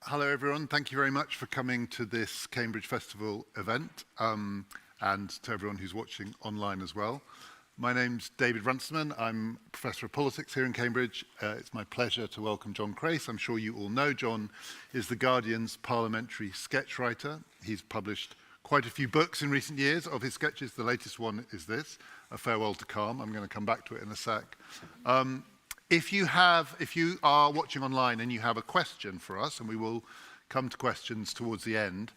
Hello everyone, thank you very much for coming to this Cambridge Festival event and to everyone who's watching online as well. My name's David Runciman, I'm Professor of Politics here in Cambridge. It's my pleasure to welcome John Crace. I'm sure you all know John is The Guardian's Parliamentary sketch writer. He's published quite a few books in recent years of his sketches. The latest one is this, A Farewell to Calm. I'm going to come back to it in a sec. If you are watching online and you have a question for us, and we will come to questions towards the end,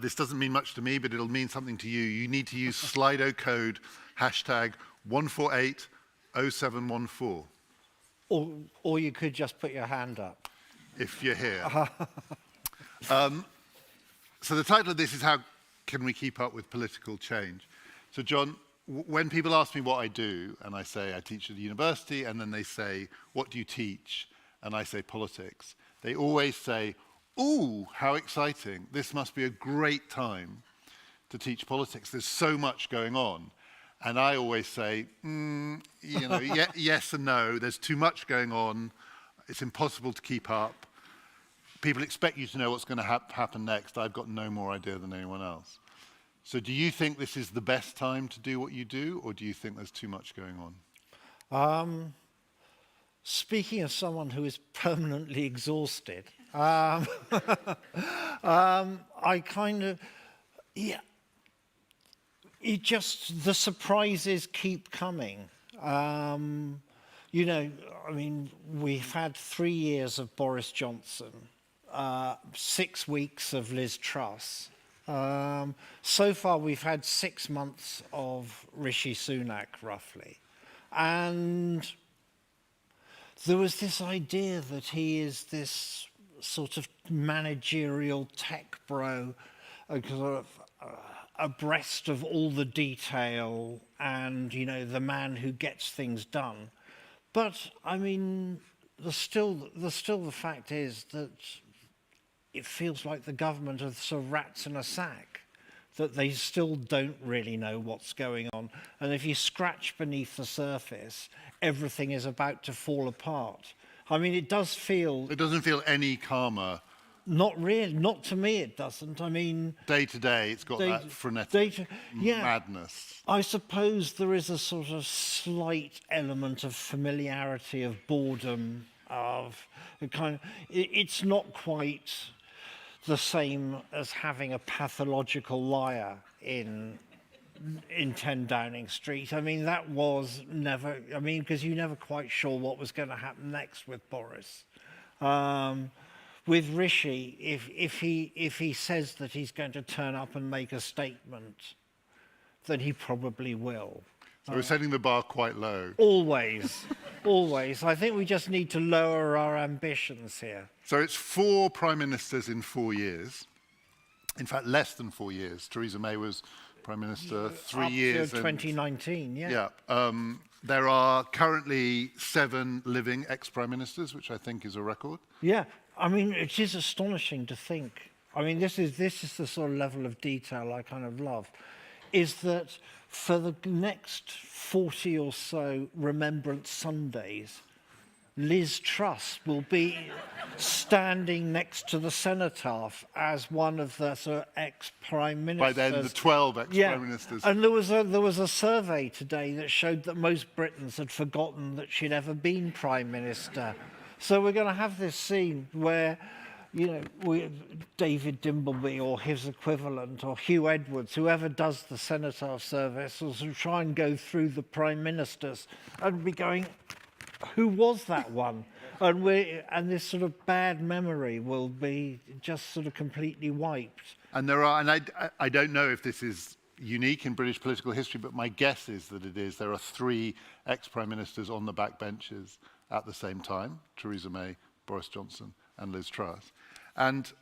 this doesn't mean much to me, but it'll mean something to you. You need to use Slido code hashtag 1480714. Or you could just put your hand up. If you're here. So the title of this is How Can We Keep Up with Political Change? So John, when people ask me what I do, and I say I teach at a university, and then they say, what do you teach? And I say politics. They always say, ooh, how exciting. This must be a great time to teach politics. There's so much going on. And I always say, yes and no. There's too much going on. It's impossible to keep up. People expect you to know what's going to happen next. I've got no more idea than anyone else. So do you think this is the best time to do what you do, or do you think there's too much going on? Speaking as someone who is permanently exhausted, I kind of, the surprises keep coming. We've had 3 years of Boris Johnson, 6 weeks of Liz Truss. So far, we've had 6 months of Rishi Sunak, roughly. And there was this idea that he is this sort of managerial tech bro, abreast of all the detail and, the man who gets things done. But, I mean, the fact is that it feels like the government are sort of rats in a sack, that they still don't really know what's going on. And if you scratch beneath the surface, everything is about to fall apart. I mean, it does feel... It doesn't feel any calmer. Not really. Not to me, it doesn't. I mean... Day to day, it's got that frenetic madness. I suppose there is a sort of slight element of familiarity, of boredom, of a kind of... It's not quite the same as having a pathological liar in 10 Downing Street. I mean, that was never... because you're never quite sure what was going to happen next with Boris. With Rishi, if he says that he's going to turn up and make a statement, then he probably will. So we're setting the bar quite low. Always, always. I think we just need to lower our ambitions here. So it's 4 prime ministers in 4 years. In fact, less than 4 years. Theresa May was prime minister 3 years. Up to 2019, Yeah. There are currently 7 living ex-prime ministers, which I think is a record. Yeah. I mean, it is astonishing to think. I mean, this is the sort of level of detail I kind of love, is that for the next 40 or so Remembrance Sundays, Liz Truss will be standing next to the cenotaph as one of the sort of ex-prime ministers. By then, the 12 ex-prime ministers. And there was a survey today that showed that most Britons had forgotten that she'd ever been prime minister. So we're going to have this scene where, David Dimbleby or his equivalent or Hugh Edwards, whoever does the cenotaph service, will sort of try and go through the prime ministers and be going, who was that one? And this sort of bad memory will be just sort of completely wiped. And I don't know if this is unique in British political history, but my guess is that it is. There are 3 ex-prime ministers on the backbenches at the same time: Theresa May, Boris Johnson, and Liz Truss. And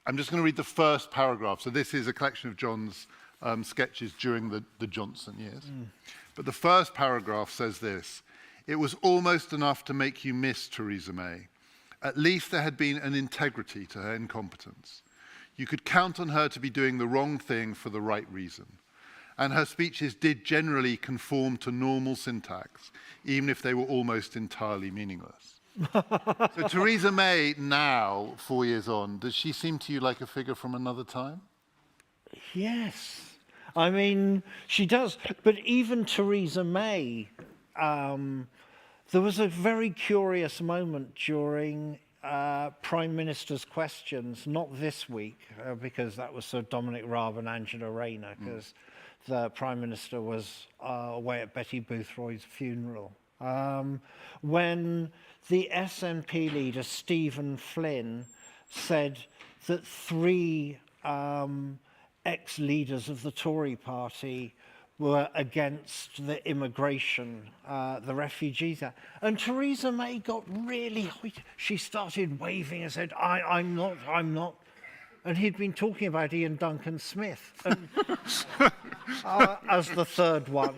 I'm just going to read the first paragraph. So this is a collection of John's sketches during the Johnson years. But the first paragraph says this: it was almost enough to make you miss Theresa May. At least there had been an integrity to her incompetence. You could count on her to be doing the wrong thing for the right reason. And her speeches did generally conform to normal syntax, even if they were almost entirely meaningless. So Theresa May now, 4 years on, does she seem to you like a figure from another time? Yes. I mean, she does. But even Theresa May, there was a very curious moment during Prime Minister's questions, not this week, because that was Sir Dominic Raab and Angela Rayner, because the Prime Minister was away at Betty Boothroyd's funeral. When the SNP leader, Stephen Flynn, said that three ex-leaders of the Tory party were against the immigration, the Refugees Act. And Theresa May got really, she started waving and said, I'm not. And he'd been talking about Ian Duncan Smith and, as the third one.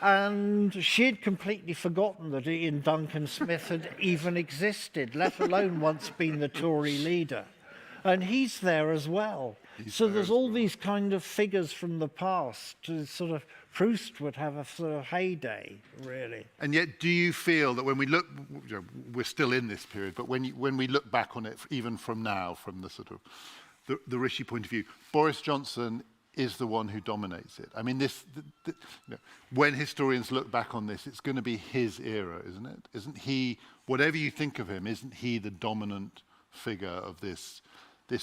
And she'd completely forgotten that Ian Duncan Smith had even existed, let alone once been the Tory leader. And he's there as well. So there's all these kind of figures from the past. Sort of Proust would have a sort of heyday, really. And yet, do you feel that when we look, we're still in this period, but when we look back on it, even from now, from the sort of the Rishi point of view, Boris Johnson is the one who dominates it. I mean, when historians look back on this, it's going to be his era, isn't it? Isn't he, whatever you think of him, isn't he the dominant figure of this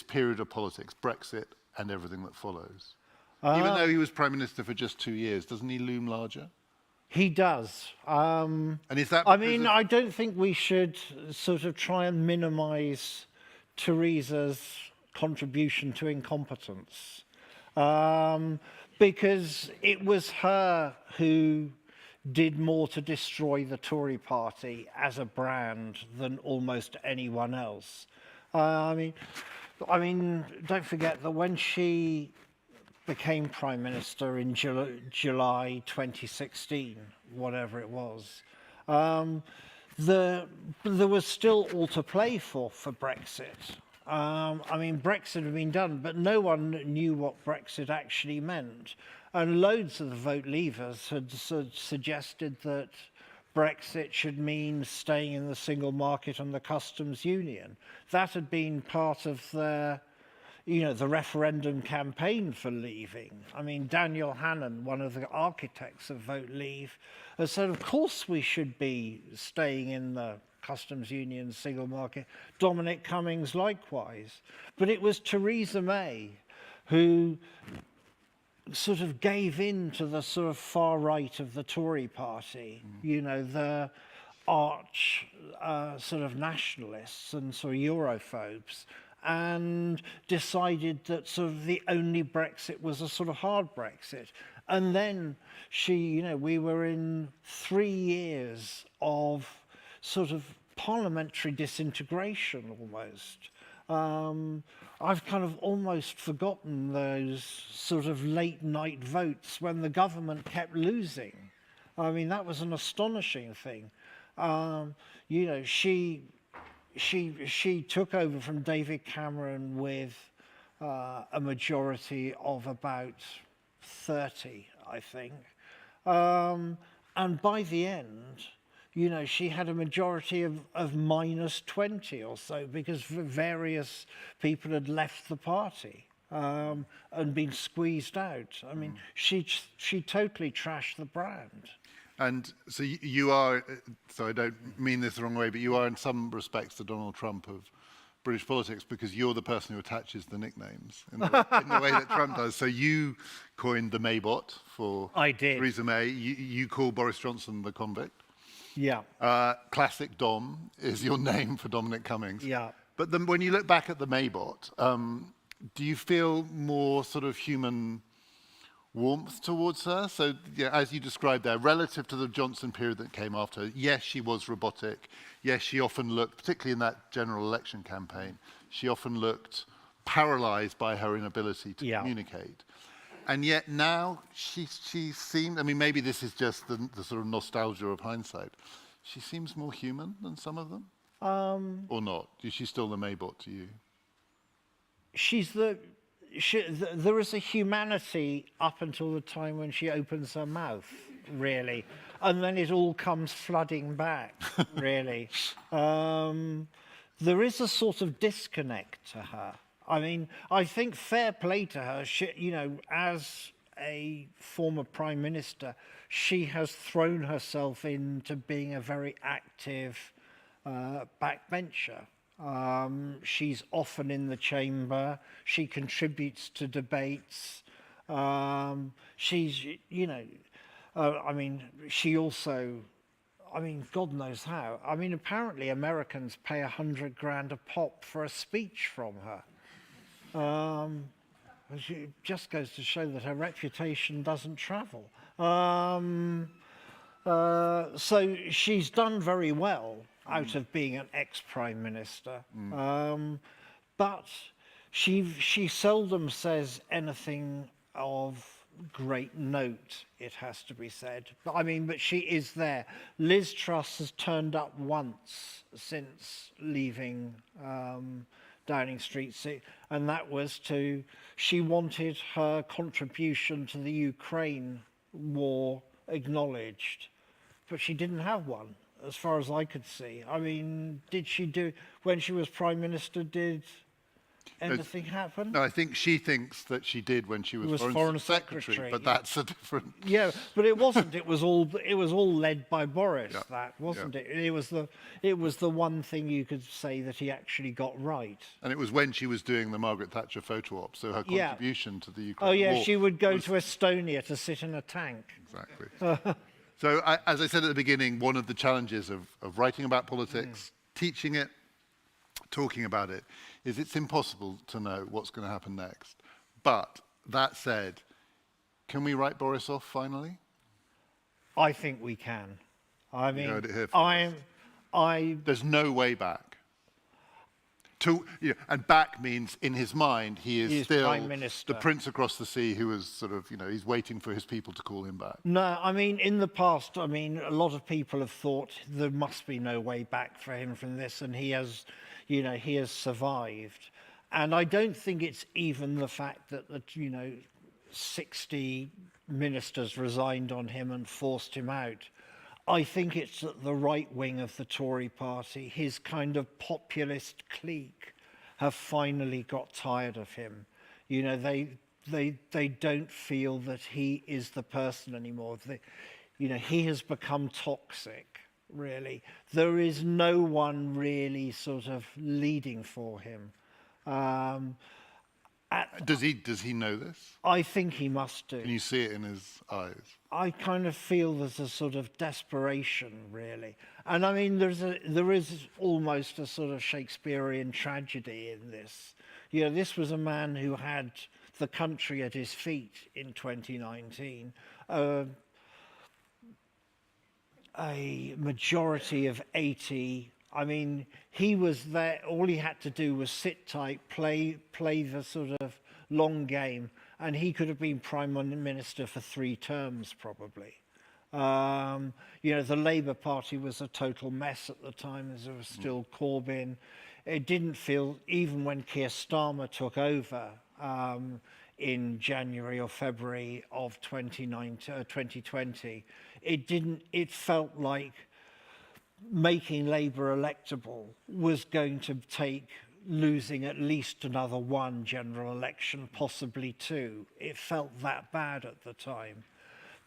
period of politics, Brexit and everything that follows? Even though he was Prime Minister for just 2 years, doesn't he loom larger? He does. And is that I mean, I don't think we should sort of try and minimise Theresa's contribution to incompetence. Because it was her who did more to destroy the Tory party as a brand than almost anyone else. I mean, don't forget that when she became Prime Minister in July 2016, whatever it was, there was still all to play for Brexit. I mean, Brexit had been done, but no one knew what Brexit actually meant. And loads of the vote leavers had suggested that Brexit should mean staying in the single market and the customs union. That had been part of the referendum campaign for leaving. I mean, Daniel Hannan, one of the architects of Vote Leave, has said, of course we should be staying in the customs union, single market. Dominic Cummings likewise. But it was Theresa May who sort of gave in to the sort of far right of the Tory party, the arch sort of nationalists and sort of Europhobes, and decided that sort of the only Brexit was a sort of hard Brexit. And then we were in 3 years of sort of parliamentary disintegration almost. I've kind of almost forgotten those sort of late night votes when the government kept losing. I mean, that was an astonishing thing. She took over from David Cameron with a majority of about 30, I think. And by the end, she had a majority of minus 20 or so because various people had left the party and been squeezed out. I mean, she totally trashed the brand. And so you are, so I don't mean this the wrong way, but you are in some respects the Donald Trump of British politics because you're the person who attaches the nicknames in the way that Trump does. So you coined the Maybot for Theresa May. You call Boris Johnson the convict. Yeah. Classic Dom is your name for Dominic Cummings. Yeah. But then when you look back at the Maybot, do you feel more sort of human warmth towards her? So yeah, as you described there, relative to the Johnson period that came after, yes, she was robotic. Yes, she often looked, particularly in that general election campaign, she often looked paralyzed by her inability to communicate. And yet now she seemed, I mean, maybe this is just the sort of nostalgia of hindsight. She seems more human than some of them? Or not? Is she still the Maybot to you? There is a humanity up until the time when she opens her mouth, really. and then it all comes flooding back, really. There is a sort of disconnect to her. I mean, I think fair play to her. She, you know, as a former prime minister, she has thrown herself into being a very active backbencher. She's often in the chamber. She contributes to debates. She's, you know, I mean, she also, I mean, God knows how. I mean, apparently Americans pay $100,000 a pop for a speech from her. It just goes to show that her reputation doesn't travel. So she's done very well out of being an ex-prime minister, but she seldom says anything of great note, it has to be said. But I mean, but she is there. Liz Truss has turned up once since leaving Downing Street, and that was she wanted her contribution to the Ukraine war acknowledged, but she didn't have one, as far as I could see. I mean, did she do, when she was Prime Minister, did anything happen? No, I think she thinks that she did when she was Foreign Secretary, but that's a different... Yeah, but it wasn't. It was all led by Boris, that, wasn't it? It was the one thing you could say that he actually got right. And it was when she was doing the Margaret Thatcher photo op, so her contribution to the Ukraine war... Oh, yeah, she would go to Estonia to sit in a tank. Exactly. So, as I said at the beginning, one of the challenges of writing about politics, teaching it, talking about it, is it's impossible to know what's going to happen next. But, that said, can we write Boris off finally? I think we can. I mean, you heard it here first. There's no way back. And back means, in his mind, he is still Prime Minister. The prince across the sea who is sort of, he's waiting for his people to call him back. No, I mean, in the past, I mean, a lot of people have thought there must be no way back for him from this, and he has, he has survived. And I don't think it's even the fact that, 60 ministers resigned on him and forced him out. I think it's that the right wing of the Tory party, his kind of populist clique, have finally got tired of him. They don't feel that he is the person anymore. He has become toxic, really. There is no one really sort of leading for him. Does he know this? I think he must do. Can you see it in his eyes? I kind of feel there's a sort of desperation, really. And I mean, there is almost a sort of Shakespearean tragedy in this. This was a man who had the country at his feet in 2019. A majority of 80. I mean, he was there. All he had to do was sit tight, play the sort of long game, and he could have been Prime Minister for 3 terms, probably. The Labour Party was a total mess at the time, as there was still Corbyn. It didn't feel, even when Keir Starmer took over in January or February of 2020, it felt like making Labour electable was going to take losing at least another 1 general election, possibly 2. It felt that bad at the time.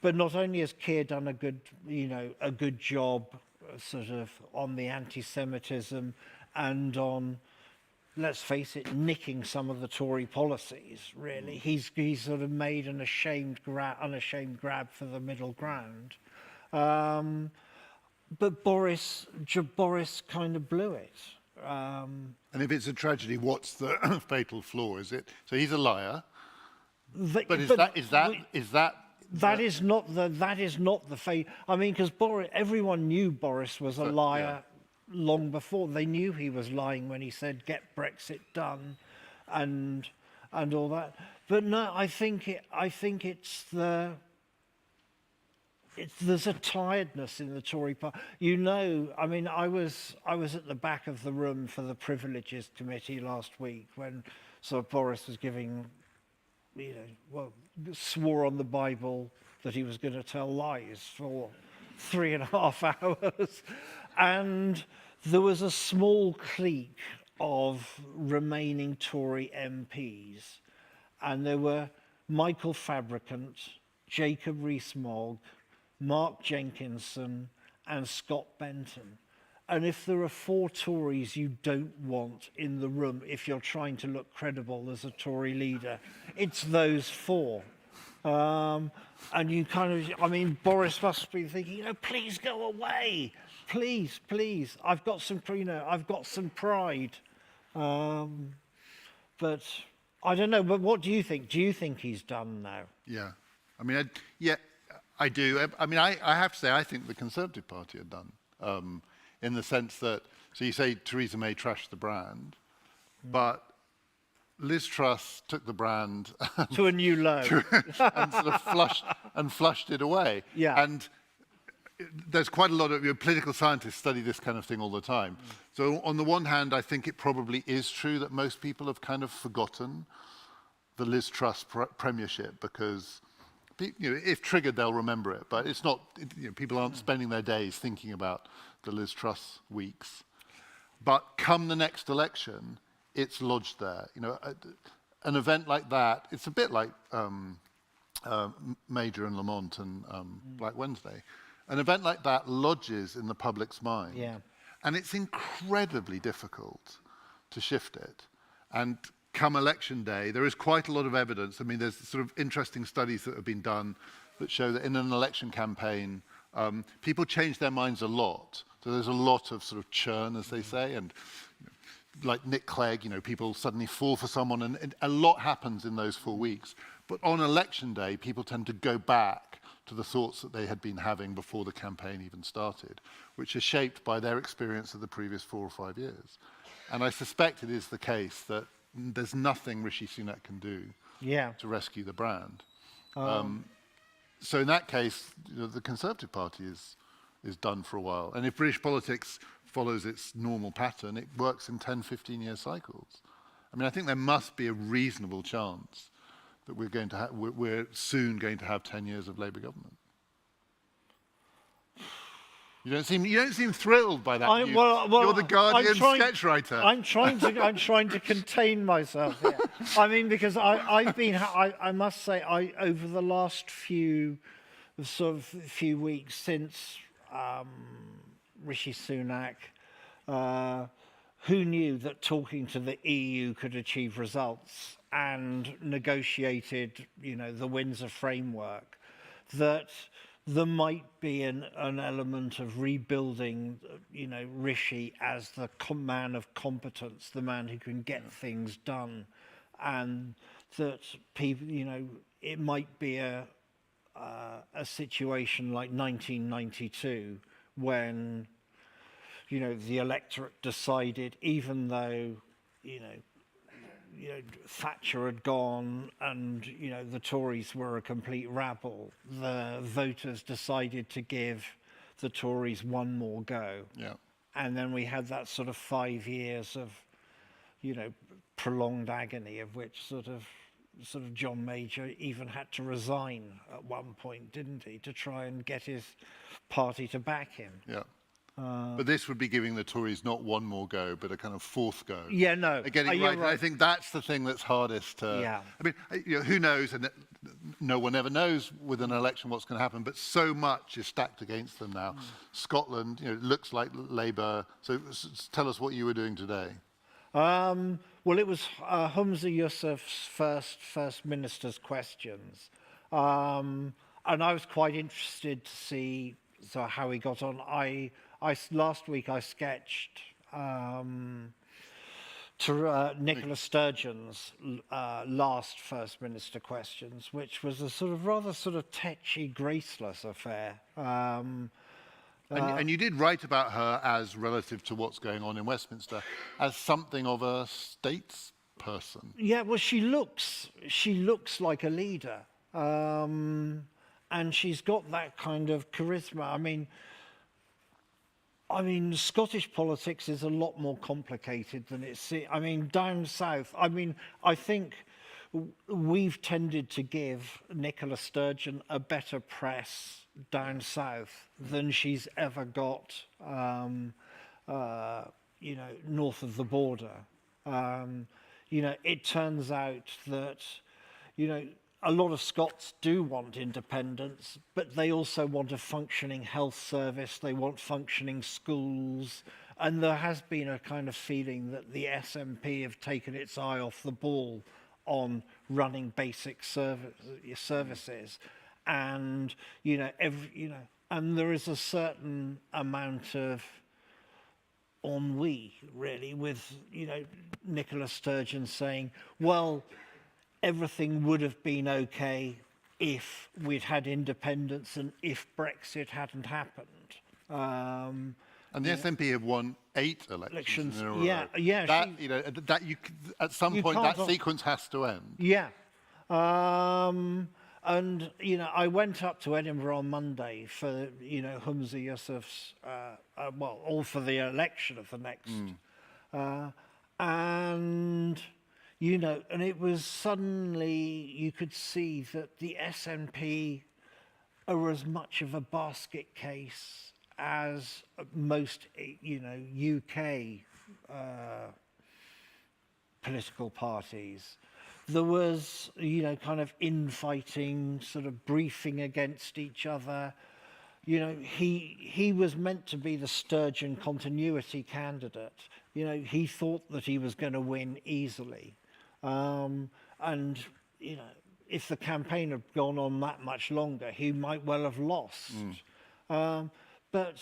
But not only has Keir done a good job sort of on the anti-Semitism and on, let's face it, nicking some of the Tory policies, really. He's sort of made an unashamed grab for the middle ground. But Boris kind of blew it. And if it's a tragedy, what's the fatal flaw? Is it so he's a liar? But that is not the fate. I mean, because everyone knew Boris was a liar long before. They knew he was lying when he said "get Brexit done," and all that. But no, I think there's a tiredness in the Tory party. I mean, I was at the back of the room for the Privileges Committee last week when sort of Boris was giving, swore on the Bible that he was going to tell lies for 3.5 hours. And there was a small clique of remaining Tory MPs. And there were Michael Fabricant, Jacob Rees-Mogg, Mark Jenkinson, and Scott Benton. And if there are 4 Tories you don't want in the room, if you're trying to look credible as a Tory leader, it's those 4. And you kind of, I mean, Boris must be thinking, please go away. Please, please. I've got some, I've got some pride. But I don't know, but what do you think? Do you think he's done now? Yeah. I mean, I do. I mean, I have to say, I think the Conservative Party are done. In the sense that, so you say Theresa May trashed the brand, but Liz Truss took the brand to a new low and sort of flushed it away. Yeah. And there's quite a lot of political scientists study this kind of thing all the time. So on the one hand, I think it probably is true that most people have kind of forgotten the Liz Truss premiership because, if triggered, they'll remember it. But it's not. People aren't spending their days thinking about the Liz Truss weeks. But come the next election, it's lodged there. An event like that, it's a bit like Major and Lamont and Black Wednesday. An event like that lodges in the public's mind. Yeah. And it's incredibly difficult to shift it. And come election day, there is quite a lot of evidence. I mean, there's sort of interesting studies that have been done that show that in an election campaign, people change their minds a lot. So there's a lot of sort of churn, as they say, and like Nick Clegg, people suddenly fall for someone, and a lot happens in those 4 weeks. But on election day, people tend to go back to the thoughts that they had been having before the campaign even started, which are shaped by their experience of the previous 4 or 5 years. And I suspect it is the case that there's nothing Rishi Sunak can do to rescue the brand. So in that case, the Conservative Party is done for a while. And if British politics follows its normal pattern, it works in 10, 15-year cycles. I mean, I think there must be a reasonable chance that we're soon going to have 10 years of Labour government. You don't seem thrilled by that. You're the Guardian sketch writer. I'm trying to contain myself here. I mean, because I must say, over the last few weeks since Rishi Sunak, who knew that talking to the EU could achieve results, and negotiated, the Windsor framework, that there might be an element of rebuilding, Rishi as the man of competence, the man who can get things done, and that people, it might be a situation like 1992 when, the electorate decided, even though, Thatcher had gone and, the Tories were a complete rabble, the voters decided to give the Tories one more go. Yeah. And then we had that sort of 5 years of, prolonged agony, of which sort of John Major even had to resign at one point, didn't he, to try and get his party to back him. Yeah. But this would be giving the Tories not one more go, but a kind of 4th go. Yeah, no. Getting right. I think that's the thing that's hardest to... Yeah. I mean, who knows, and no one ever knows with an election what's going to happen, but so much is stacked against them now. Scotland, looks like Labour. So tell us what you were doing today. Well, it was Humza Yousaf's first minister's questions. And I was quite interested to see how he got on. Last week I sketched Nicola Sturgeon's last First Minister questions, which was a rather tetchy, graceless affair. And you did write about her as relative to what's going on in Westminster as something of a statesperson. Yeah, well, she looks like a leader, and she's got that kind of charisma. I mean, Scottish politics is a lot more complicated than it's. I mean, down south. I think we've tended to give Nicola Sturgeon a better press down south than she's ever got, north of the border. It turns out that, a lot of Scots do want independence, but they also want a functioning health service, they want functioning schools, and there has been a kind of feeling that the SNP have taken its eye off the ball on running basic services, and and there is a certain amount of ennui, really, with Nicola Sturgeon saying, well, everything would have been okay if we'd had independence and if Brexit hadn't happened. And the SNP have won 8 elections in a row. Yeah. At some point, that sequence has to end. Yeah. And, I went up to Edinburgh on Monday for, Humza Yousaf's, all for the election of the next. And it was suddenly, you could see that the SNP are as much of a basket case as most, UK political parties. There was, kind of infighting, sort of briefing against each other. He was meant to be the Sturgeon continuity candidate. He thought that he was going to win easily. If the campaign had gone on that much longer, he might well have lost. But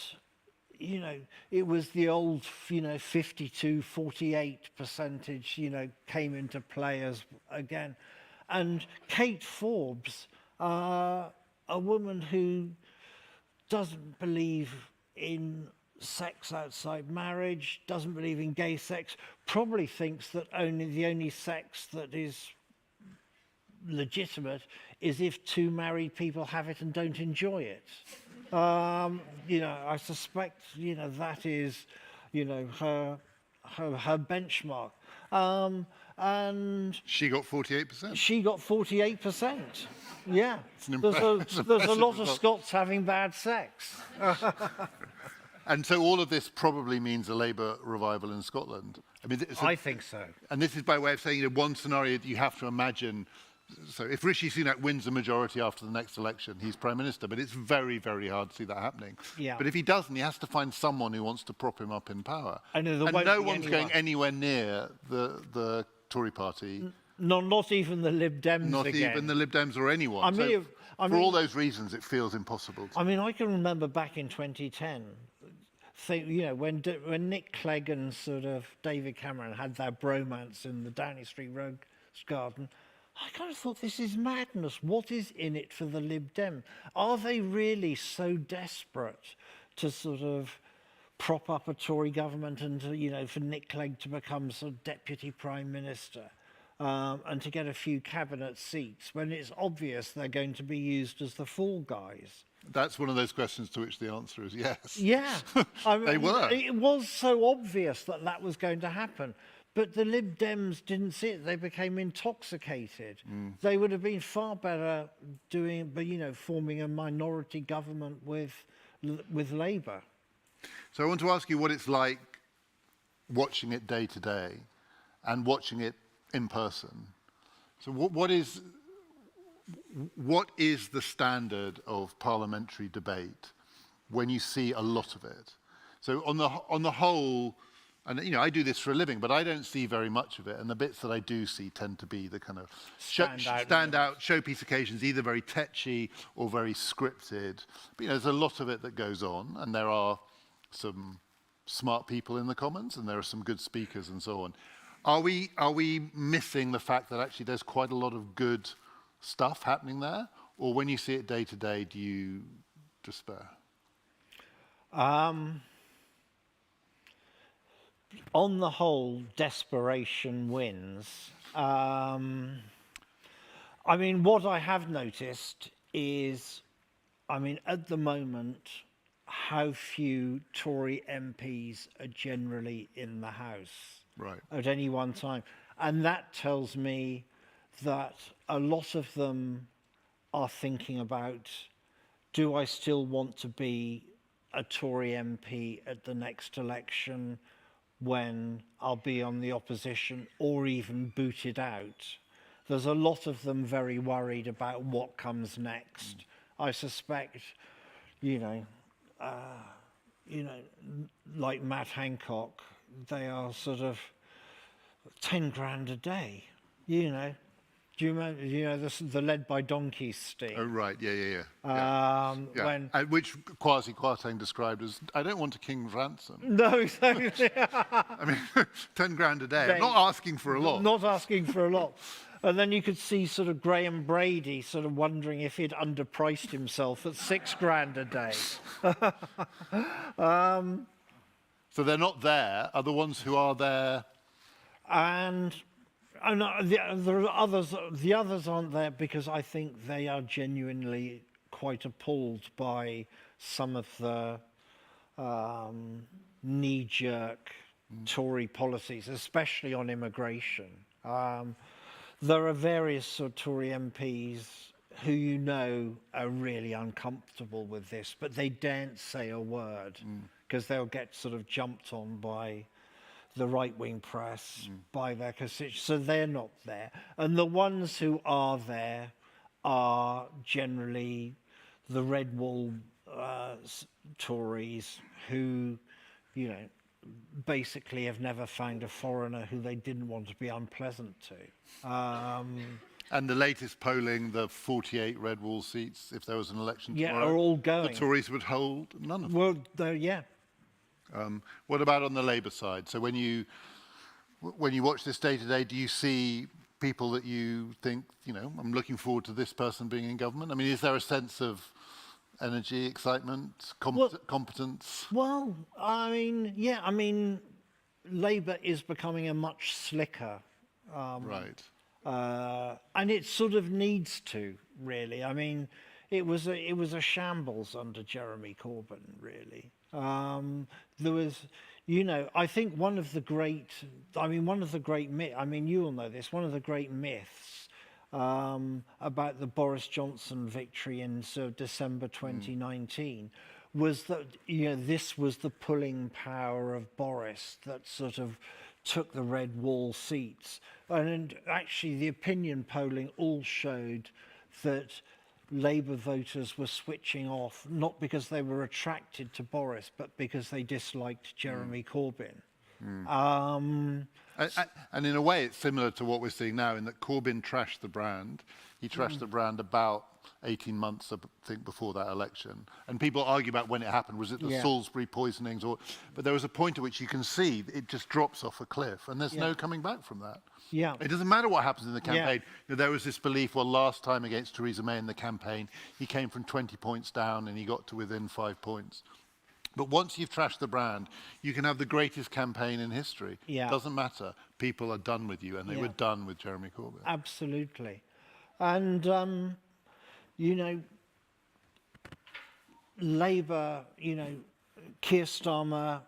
it was the old, 52-48 percentage, came into play again. And Kate Forbes, a woman who doesn't believe in sex outside marriage, doesn't believe in gay sex, probably thinks that the only sex that is legitimate is if 2 married people have it and don't enjoy it. I suspect, that is, her benchmark. And she got 48%. She got 48%. Yeah. There's a lot of Scots having bad sex. And so all of this probably means a Labour revival in Scotland. I think so. And this is by way of saying one scenario that you have to imagine. So if Rishi Sunak wins the majority after the next election, he's Prime Minister, but it's very, very hard to see that happening. Yeah. But if he doesn't, he has to find someone who wants to prop him up in power. And no one's going anywhere near the Tory party. Not even the Lib Dems Not again. even the Lib Dems or anyone. For all those reasons, it feels impossible. I can remember back in 2010, when Nick Clegg and sort of David Cameron had their bromance in the Downing Street Rose Garden, I kind of thought, this is madness. What is in it for the Lib Dem? Are they really so desperate to sort of prop up a Tory government and for Nick Clegg to become sort of Deputy Prime Minister and to get a few cabinet seats when it's obvious they're going to be used as the fall guys? That's one of those questions to which the answer is yes. Yeah. They were. It was so obvious that was going to happen. But the Lib Dems didn't see it. They became intoxicated. They would have been far better forming a minority government with Labour. So I want to ask you what it's like watching it day to day and watching it in person. So what is the standard of parliamentary debate when you see a lot of it? So on the whole, and I do this for a living, but I don't see very much of it. And the bits that I do see tend to be the kind of standout showpiece occasions, either very tetchy or very scripted. But there's a lot of it that goes on, and there are some smart people in the Commons, and there are some good speakers, and so on. Are we missing the fact that actually there's quite a lot of good stuff happening there, or when you see it day to day, do you despair? On the whole, desperation wins. What I have noticed is, at the moment, how few Tory MPs are generally in the House right. at any one time. And that tells me that a lot of them are thinking about, do I still want to be a Tory MP at the next election when I'll be on the opposition or even booted out? There's a lot of them very worried about what comes next. I suspect, you know, like Matt Hancock, they are sort of 10 grand a day, you know. Do you remember, the led by donkeys sting? Oh, right, yeah. When Which Kwasi Kwarteng described as, I don't want a king's ransom. no, exactly. I mean, 10 grand a day. I'm not asking for a lot. Not asking for a lot. And then you could see sort of Graham Brady sort of wondering if he'd underpriced himself at 6 grand a day. So they're not there. Are the ones who are there? And the others aren't there because I think they are genuinely quite appalled by some of the knee-jerk Tory policies, especially on immigration. There are various sort of Tory MPs who are really uncomfortable with this, but they daren't say a word because they'll get sort of jumped on by the right-wing press, by their constituents, so they're not there. And the ones who are there are generally the red wall Tories who, basically have never found a foreigner who they didn't want to be unpleasant to. And the latest polling, the 48 red wall seats, if there was an election tomorrow, are all going. the Tories would hold none of them. Well, What about on the Labour side? So when you watch this day to day, do you see people that you think, I'm looking forward to this person being in government? I mean, is there a sense of energy, excitement, competence? Well, Labour is becoming a much slicker. Right. And it sort of needs to, really. I mean, it was a shambles under Jeremy Corbyn, really. There was, I think one of the great myths, you all know this, one of the great myths about the Boris Johnson victory in sort of December 2019 was that, this was the pulling power of Boris that sort of took the red wall seats. And actually the opinion polling all showed that Labour voters were switching off, not because they were attracted to Boris, but because they disliked Jeremy Corbyn. And in a way, it's similar to what we're seeing now in that Corbyn trashed the brand. He trashed the brand about 18 months, I think, before that election. And people argue about when it happened. Was it the Salisbury poisonings? But there was a point at which you can see it just drops off a cliff, and there's no coming back from that. Yeah. It doesn't matter what happens in the campaign. There was this belief, well, last time against Theresa May in the campaign, he came from 20 points down and he got to within 5 points. But once you've trashed the brand, you can have the greatest campaign in history. Yeah. It doesn't matter. People are done with you, and they were done with Jeremy Corbyn. Absolutely. And, Labour, Keir Starmer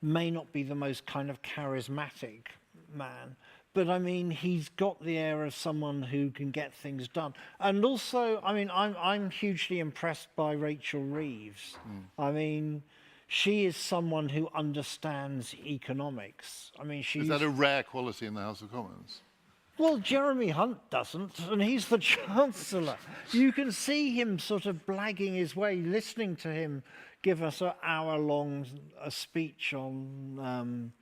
may not be the most kind of charismatic man, but he's got the air of someone who can get things done. And also, I'm hugely impressed by Rachel Reeves. She is someone who understands economics. Is that a rare quality in the House of Commons? Well, Jeremy Hunt doesn't, and he's the Chancellor. You can see him sort of blagging his way, listening to him give us an hour-long speech on,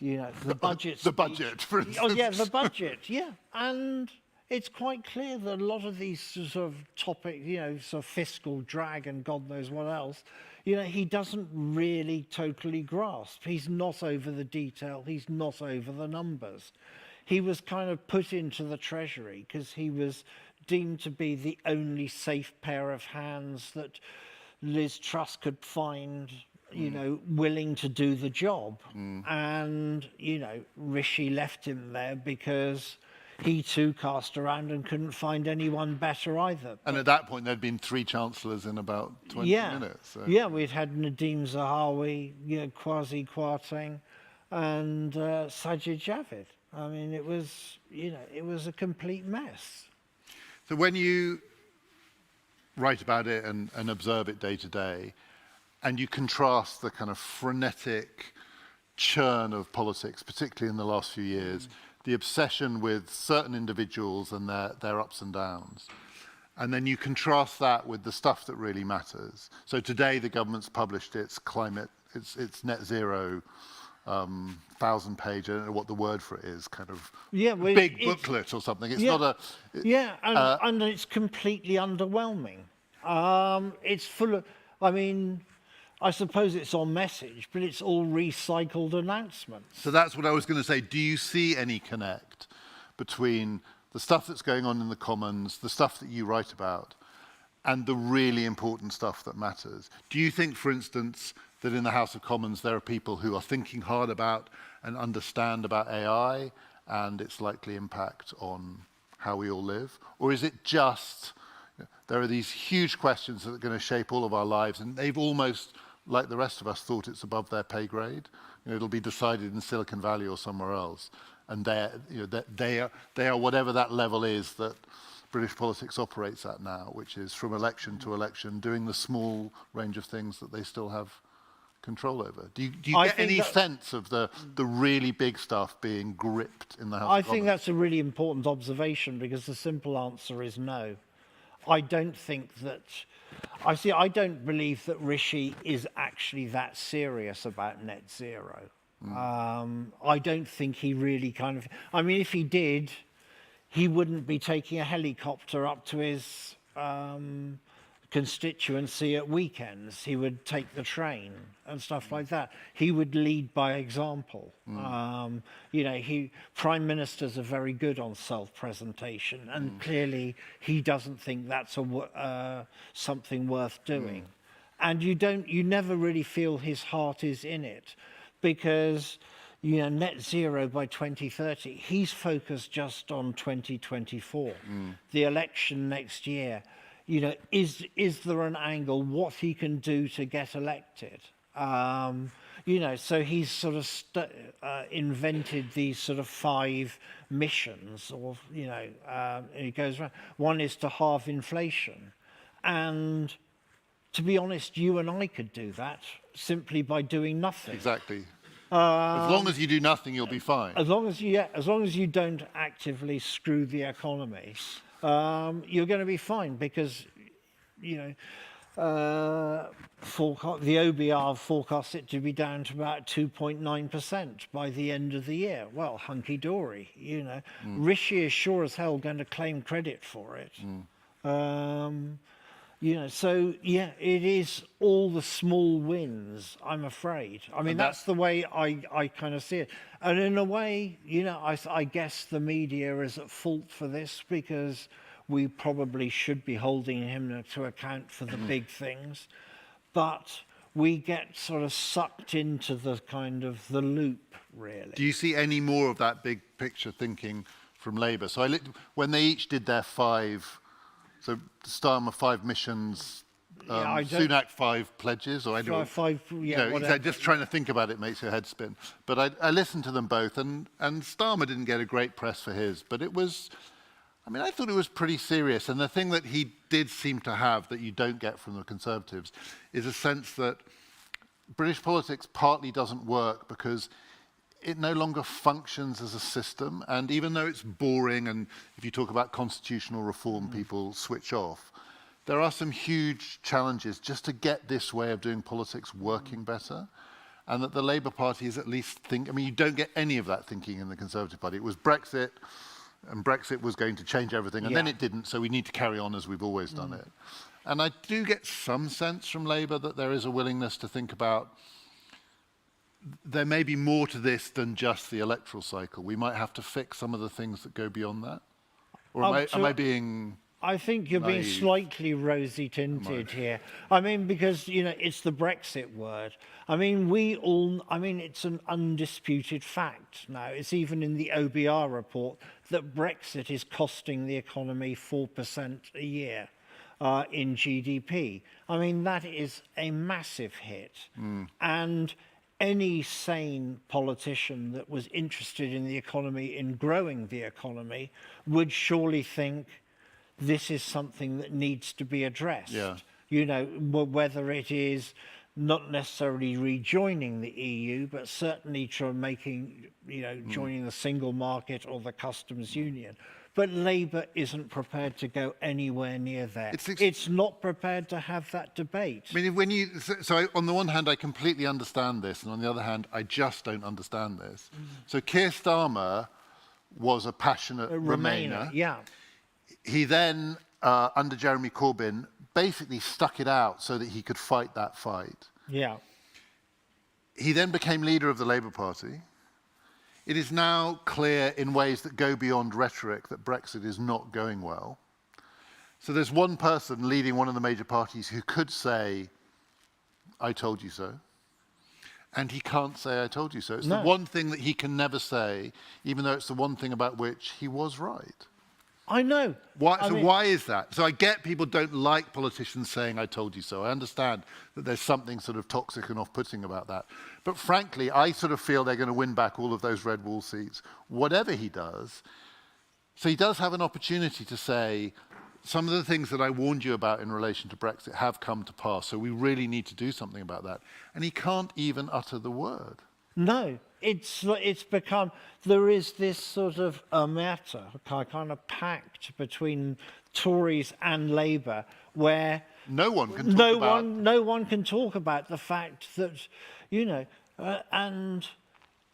the budget. The budget, for instance. Oh, yeah, the budget, yeah. And it's quite clear that a lot of these sort of topics, sort of fiscal drag and God knows what else, he doesn't really totally grasp. He's not over the detail. He's not over the numbers. He was kind of put into the Treasury because he was deemed to be the only safe pair of hands that Liz Truss could find, willing to do the job. And, Rishi left him there because he too cast around and couldn't find anyone better either. And at that point, there'd been 3 chancellors in about 20 minutes. So. Yeah, we'd had Nadeem Zahawi, Kwasi Kwarteng, and Sajid Javid. I mean, it was, it was a complete mess. So when you write about it and observe it day to day, and you contrast the kind of frenetic churn of politics, particularly in the last few years, the obsession with certain individuals and their ups and downs, and then you contrast that with the stuff that really matters. So today the government's published its climate, its net zero 1,000-page, I don't know what the word for it is, kind of big booklet or something. It's not a... and it's completely underwhelming. It's full of, I mean, I suppose it's on message, but it's all recycled announcements. So that's what I was going to say. Do you see any connect between the stuff that's going on in the Commons, the stuff that you write about, and the really important stuff that matters? Do you think, for instance, that in the House of Commons there are people who are thinking hard about and understand about AI and its likely impact on how we all live? Or is it just, there are these huge questions that are going to shape all of our lives, and they've almost, like the rest of us, thought it's above their pay grade? It'll be decided in Silicon Valley or somewhere else. And they are whatever that level is that British politics operates at now, which is from election to election, doing the small range of things that they still have control over. Do you get any sense of the really big stuff being gripped in the House of Commons? I think that's a really important observation, because the simple answer is no. I don't think that... I don't believe that Rishi is actually that serious about net zero. I don't think he really kind of... I mean, if he did, he wouldn't be taking a helicopter up to his constituency at weekends. He would take the train and stuff like that. He would lead by example. Prime ministers are very good on self-presentation, and clearly he doesn't think that's something worth doing. And you never really feel his heart is in it, because net zero by 2030, he's focused just on 2024, the election next year. Is there an angle what he can do to get elected? So he's sort of invented these sort of 5 missions, or he goes around. One is to halve inflation, and to be honest, you and I could do that simply by doing nothing. Exactly. As long as you do nothing, you'll be fine. As long as you don't actively screw the economy, you're going to be fine, because the OBR forecasts it to be down to about 2.9% by the end of the year. Well, hunky dory, Rishi is sure as hell going to claim credit for it. It is all the small wins, I'm afraid. I mean, that's the way I kind of see it. And in a way, I guess the media is at fault for this, because we probably should be holding him to account for the big things. But we get sort of sucked into the kind of the loop, really. Do you see any more of that big picture thinking from Labour? So when they each did their 5... So Starmer 5 missions, Sunak 5 pledges, or anyway, just trying to think about it makes your head spin. But I listened to them both, and Starmer didn't get a great press for his, but it was, I thought it was pretty serious. And the thing that he did seem to have that you don't get from the Conservatives is a sense that British politics partly doesn't work because it no longer functions as a system, and even though it's boring, and if you talk about constitutional reform, people switch off, there are some huge challenges just to get this way of doing politics working better, and that the Labour Party is at least you don't get any of that thinking in the Conservative Party. It was Brexit, and Brexit was going to change everything, and then it didn't, so we need to carry on as we've always done it. And I do get some sense from Labour that there is a willingness to think about there may be more to this than just the electoral cycle. We might have to fix some of the things that go beyond that. Or am I being... I think you're being slightly rosy-tinted here. Because, it's the Brexit word. It's an undisputed fact now. It's even in the OBR report that Brexit is costing the economy 4% a year in GDP. That is a massive hit. And any sane politician that was interested in the economy, in growing the economy, would surely think this is something that needs to be addressed. Yeah. You know, whether it is not necessarily rejoining the EU, but certainly making, joining the single market or the customs union. But Labour isn't prepared to go anywhere near there. It's not prepared to have that debate. I mean, on the one hand, I completely understand this, and on the other hand, I just don't understand this. So Keir Starmer was a passionate Remainer. Yeah. He then, under Jeremy Corbyn, basically stuck it out so that he could fight that fight. Yeah. He then became leader of the Labour Party. It is now clear in ways that go beyond rhetoric that Brexit is not going well. So there's one person leading one of the major parties who could say, I told you so. And he can't say, I told you so. It's the one thing that he can never say, even though it's the one thing about which he was right. I know. Why is that? So I get people don't like politicians saying, I told you so. I understand that there's something sort of toxic and off-putting about that. But frankly, I sort of feel they're going to win back all of those red wall seats, whatever he does. So he does have an opportunity to say, some of the things that I warned you about in relation to Brexit have come to pass, so we really need to do something about that. And he can't even utter the word. No, it's become, there is this sort of omerta, a kind of pact between Tories and Labour where no one can talk about the fact that, and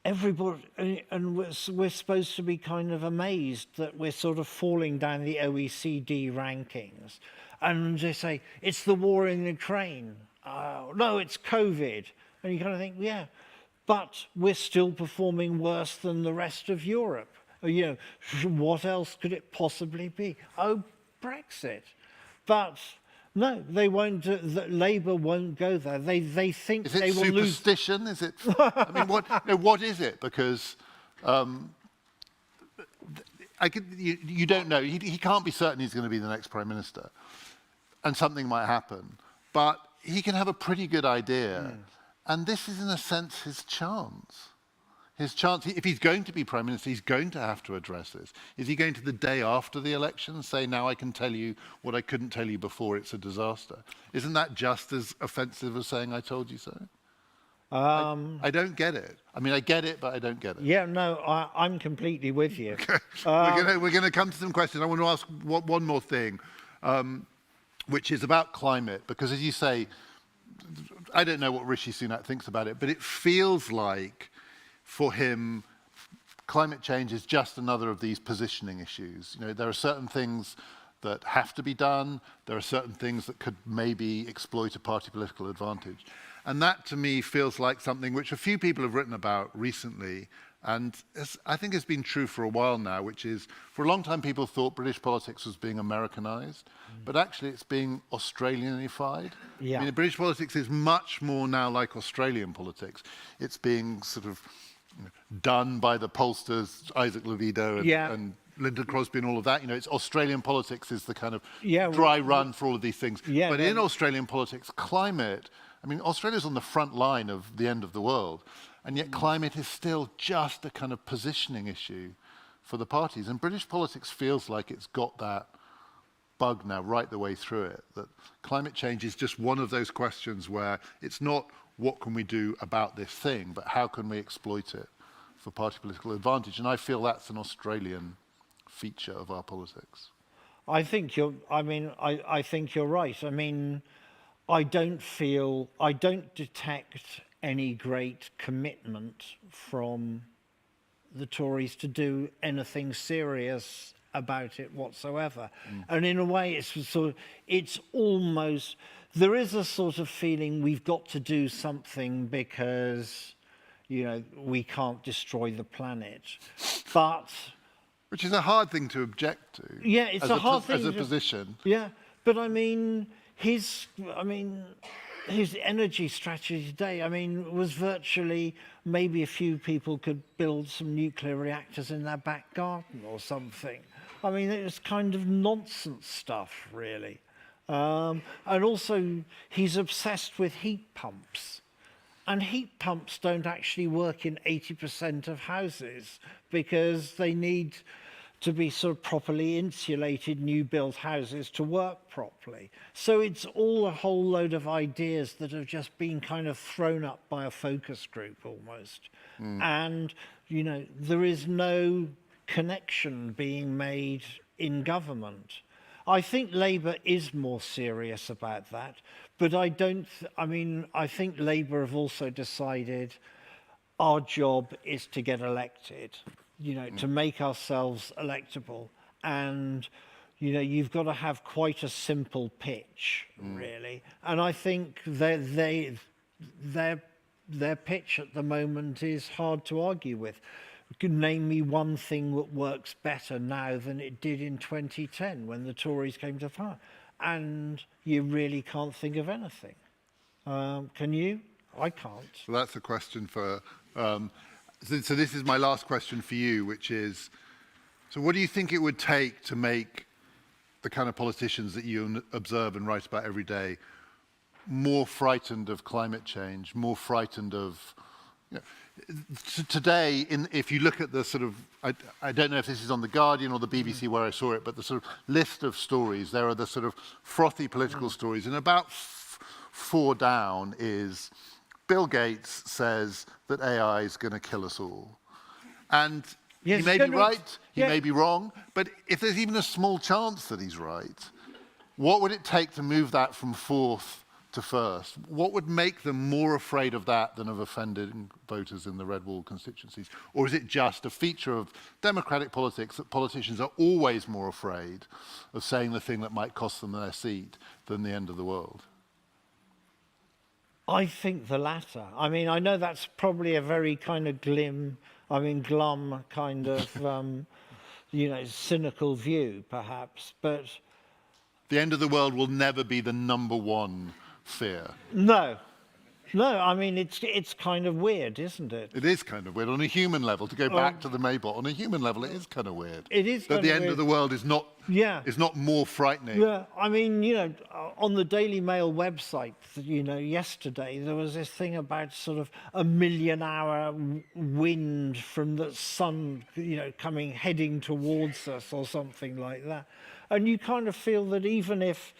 everybody, and we're supposed to be kind of amazed that we're sort of falling down the OECD rankings. And they say, it's the war in Ukraine. No, it's COVID. And you kind of think, yeah, but we're still performing worse than the rest of Europe. What else could it possibly be? Oh, Brexit. But no, they won't. Labour won't go there. They think they will lose. Is it superstition? Is it? I mean, what is it? Because you don't know. He can't be certain he's going to be the next prime minister, and something might happen. But he can have a pretty good idea. And this is, in a sense, his chance. His chance, if he's going to be Prime Minister, he's going to have to address this. Is he going to, the day after the election, say, now I can tell you what I couldn't tell you before, it's a disaster? Isn't that just as offensive as saying, I told you so? I don't get it. I mean, I get it, but I don't get it. Yeah, no, I'm completely with you. We're going to come to some questions. I want to ask one more thing, which is about climate, because as you say, I don't know what Rishi Sunak thinks about it, but it feels like for him, climate change is just another of these positioning issues. There are certain things that have to be done. There are certain things that could maybe exploit a party political advantage. And that, to me, feels like something which a few people have written about recently, and I think has been true for a while now, which is, for a long time people thought British politics was being Americanized, but actually it's being Australianified. Yeah. I mean, British politics is much more now like Australian politics. It's being sort of done by the pollsters, Isaac Levido and Lyndon Crosby and all of that. It's Australian politics is the kind of dry run for all of these things. Yeah, but in Australian politics, climate, I mean, Australia's on the front line of the end of the world. And yet climate is still just a kind of positioning issue for the parties. And British politics feels like it's got that bug now right the way through it, that climate change is just one of those questions where it's not what can we do about this thing, but how can we exploit it for party political advantage. And I feel that's an Australian feature of our politics. I think you're right. I mean, I don't detect any great commitment from the Tories to do anything serious about it whatsoever. And in a way, it's almost, there is a sort of feeling we've got to do something because, we can't destroy the planet. But which is a hard thing to object to. Yeah, it's a hard thing as a position. Yeah, but I mean, his energy strategy today, was virtually maybe a few people could build some nuclear reactors in their back garden or something. It was kind of nonsense stuff, really. And also, he's obsessed with heat pumps. And heat pumps don't actually work in 80% of houses because they need to be sort of properly insulated, new built houses to work properly. So it's all a whole load of ideas that have just been kind of thrown up by a focus group almost. And, you know, there is no connection being made in government. I think Labour is more serious about that, but I think Labour have also decided our job is to get elected, you know, to make ourselves electable. And, you know, you've got to have quite a simple pitch, really. And I think their pitch at the moment is hard to argue with. You can name me one thing that works better now than it did in 2010 when the Tories came to power. And you really can't think of anything. Can you? I can't. So that's a question for... So this is my last question for you, which is, so what do you think it would take to make the kind of politicians that you observe and write about every day more frightened of climate change, more frightened of... You know, today, if you look at the sort of, I don't know if this is on The Guardian or the BBC where I saw it, but the sort of list of stories, there are the sort of frothy political stories, and about 4 down is Bill Gates says that AI is going to kill us all. And Yes, he may be right, he yeah. may be wrong, but if there's even a small chance that he's right, what would it take to move that from 4th to 1st? What would make them more afraid of that than of offending voters in the red wall constituencies? Or is it just a feature of democratic politics that politicians are always more afraid of saying the thing that might cost them their seat than the end of the world? I think the latter. I mean, I know that's probably a very kind of glum kind of, you know, cynical view, perhaps, but... The end of the world will never be the #1 fear. No. No, I mean, it's kind of weird, isn't it? It is kind of weird on a human level. To go back to the Maybot, on a human level, it is kind of weird. It is that kind the of end weird. of the world is not more frightening. Yeah, I mean, you know, on the Daily Mail website, you know, yesterday there was this thing about sort of a 1,000,000-hour wind from the sun, you know, heading towards us or something like that. And you kind of feel that even if,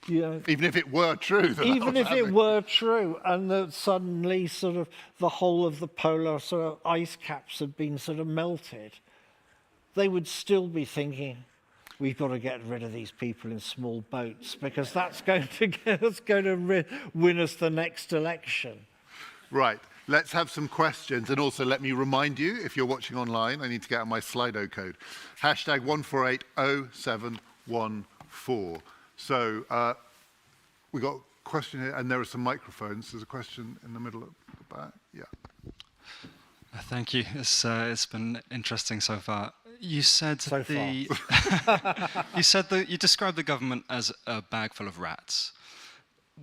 you know, Even if it were true. even if it were true, and that suddenly sort of the whole of the polar sort of ice caps had been sort of melted, they would still be thinking, we've got to get rid of these people in small boats because that's going to win us the next election. Right. Let's have some questions. And also let me remind you, if you're watching online, I need to get out my Slido code. Hashtag 1480714. So we got a question here, and there are some microphones. There's a question in the middle at the back. Yeah. Thank you. It's been interesting so far. You said you described the government as a bag full of rats.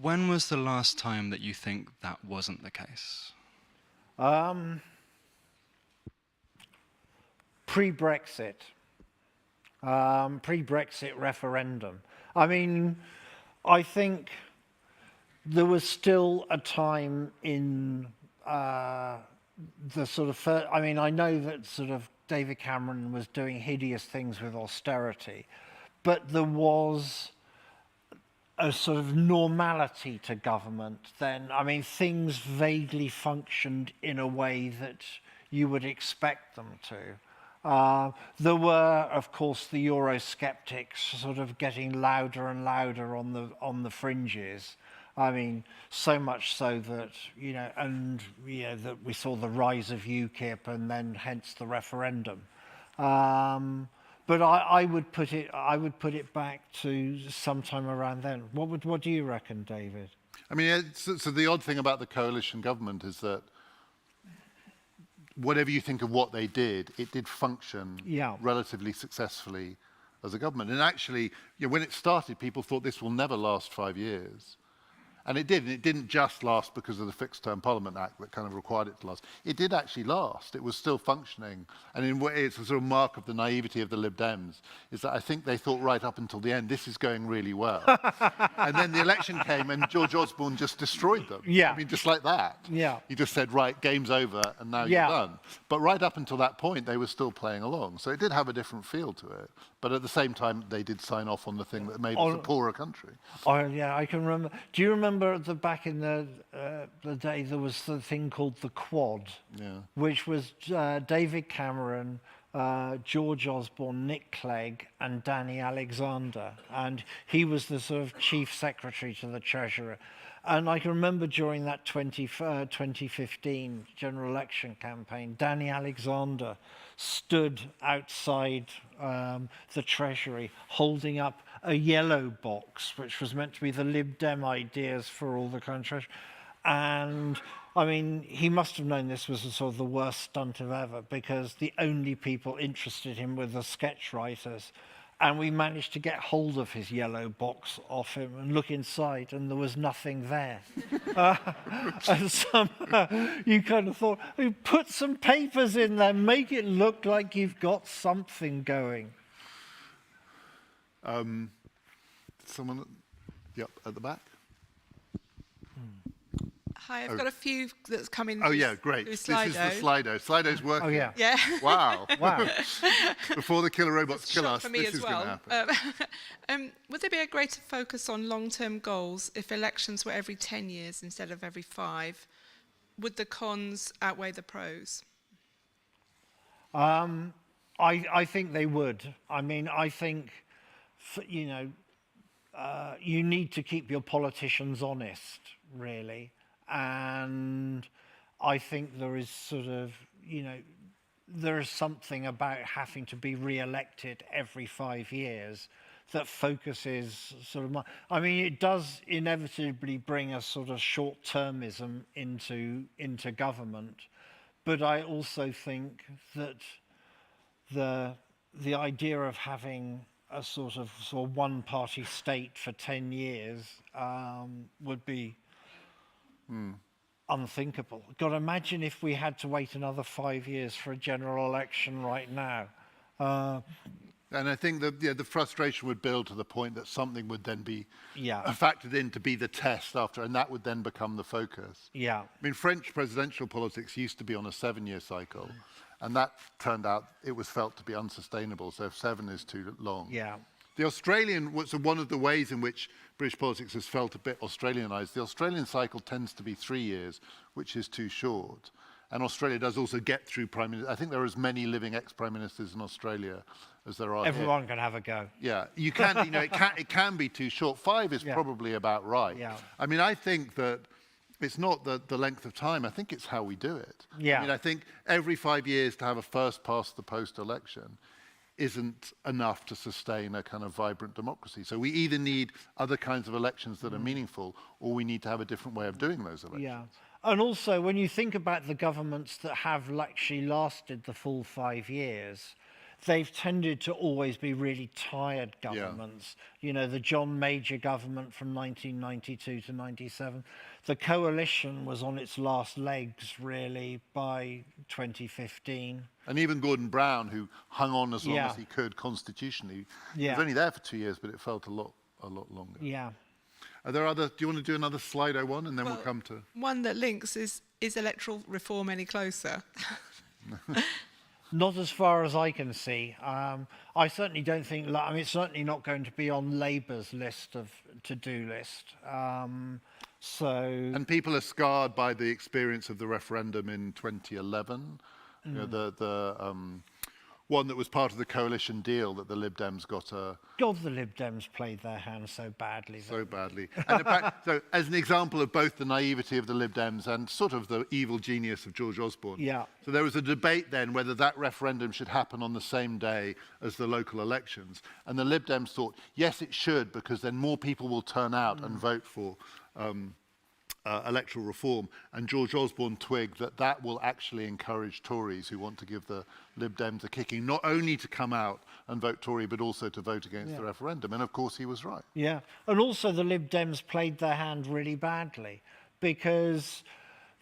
When was the last time that you think that wasn't the case? Pre-Brexit. Pre-Brexit referendum. I mean, I think there was still a time in the sort of first, I mean, I know that sort of David Cameron was doing hideous things with austerity, but there was a sort of normality to government then. I mean, things vaguely functioned in a way that you would expect them to. There were, of course, the Eurosceptics sort of getting louder and louder on the fringes. I mean, so much so that, you know, and, you know, that we saw the rise of UKIP and then hence the referendum. But I would put it back to sometime around then. What do you reckon, David? I mean, so the odd thing about the coalition government is that whatever you think of what they did, it did function relatively successfully as a government. And actually, you know, when it started, people thought this will never last 5 years. And it did, and it didn't just last because of the Fixed Term Parliament Act that kind of required it to last. It did actually last. It was still functioning. And in a way, it's a sort of mark of the naivety of the Lib Dems, is that I think they thought right up until the end, this is going really well. And then the election came and George Osborne just destroyed them. Yeah. I mean, just like that. Yeah. He just said, right, game's over, and now Yeah. you're done. But right up until that point, they were still playing along. So it did have a different feel to it. But at the same time, they did sign off on the thing that made us a poorer country. Oh, yeah, I can remember. Do you remember back in the day there was the thing called the Quad, which was David Cameron, George Osborne, Nick Clegg, and Danny Alexander, and he was the sort of chief secretary to the Treasurer. And I can remember during that 2015 general election campaign, Danny Alexander stood outside the Treasury holding up a yellow box, which was meant to be the Lib Dem ideas for all the countries. And I mean, he must have known this was sort of the worst stunt of ever, because the only people interested in him were the sketch writers. And we managed to get hold of his yellow box off him and look inside, and there was nothing there. And somehow you kind of thought, put some papers in there, make it look like you've got something going. Someone, yep, at the back. Hi, I've got a few that's coming. Oh yeah, great. Through This is the Slido. Slido's working. Oh yeah. Yeah. Wow. Wow. Before the killer robots kill Shock us, for me this as is going to well. happen. Would there be a greater focus on long-term goals if elections were every 10 years instead of every 5? Would the cons outweigh the pros? I think they would. I mean, I think, you know, you need to keep your politicians honest, really. And I think there is sort of, you know, there is something about having to be re-elected every 5 years that focuses sort of, I mean, it does inevitably bring a sort of short-termism into government, but I also think that the idea of having a sort of one-party state for 10 years would be unthinkable. God, imagine if we had to wait another 5 years for a general election right now. And I think that the frustration would build to the point that something would then be Yeah. factored in to be the test after, and that would then become the focus. Yeah. I mean, French presidential politics used to be on a 7-year cycle, and that turned out, it was felt to be unsustainable, so if 7 is too long. Yeah. The Australian, so one of the ways in which British politics has felt a bit Australianised, the Australian cycle tends to be 3 years, which is too short. And Australia does also get through prime ministers. I think there are as many living ex-prime ministers in Australia as there are Everyone here. can have a go. Yeah, you can, you know, it can be too short. 5 is probably about right. Yeah. I mean, I think that it's not the length of time, I think it's how we do it. Yeah. I mean, I think every 5 years to have a first past the post election isn't enough to sustain a kind of vibrant democracy. So we either need other kinds of elections that are meaningful, or we need to have a different way of doing those elections. Yeah. And also, when you think about the governments that have actually lasted the full 5 years, they've tended to always be really tired governments. Yeah. You know, the John Major government from 1992 to 97. The coalition was on its last legs, really, by 2015. And even Gordon Brown, who hung on as long as he could constitutionally, he was only there for 2 years, but it felt a lot longer. Yeah. Are there other, do you want to do another Slido one, and then we'll come to... One that links is electoral reform any closer? Not as far as I can see. I certainly don't think, I mean, it's certainly not going to be on Labour's list of to-do list. And people are scarred by the experience of the referendum in 2011. You know, the one that was part of the coalition deal that the Lib Dems got a... God, the Lib Dems played their hand so badly. So badly. And in fact, so as an example of both the naivety of the Lib Dems and sort of the evil genius of George Osborne. Yeah. So there was a debate then whether that referendum should happen on the same day as the local elections. And the Lib Dems thought, yes, it should, because then more people will turn out and vote for electoral reform, and George Osborne twigged that that will actually encourage Tories who want to give the Lib Dems a kicking, not only to come out and vote Tory, but also to vote against the referendum. And of course he was right. Yeah, and also the Lib Dems played their hand really badly, because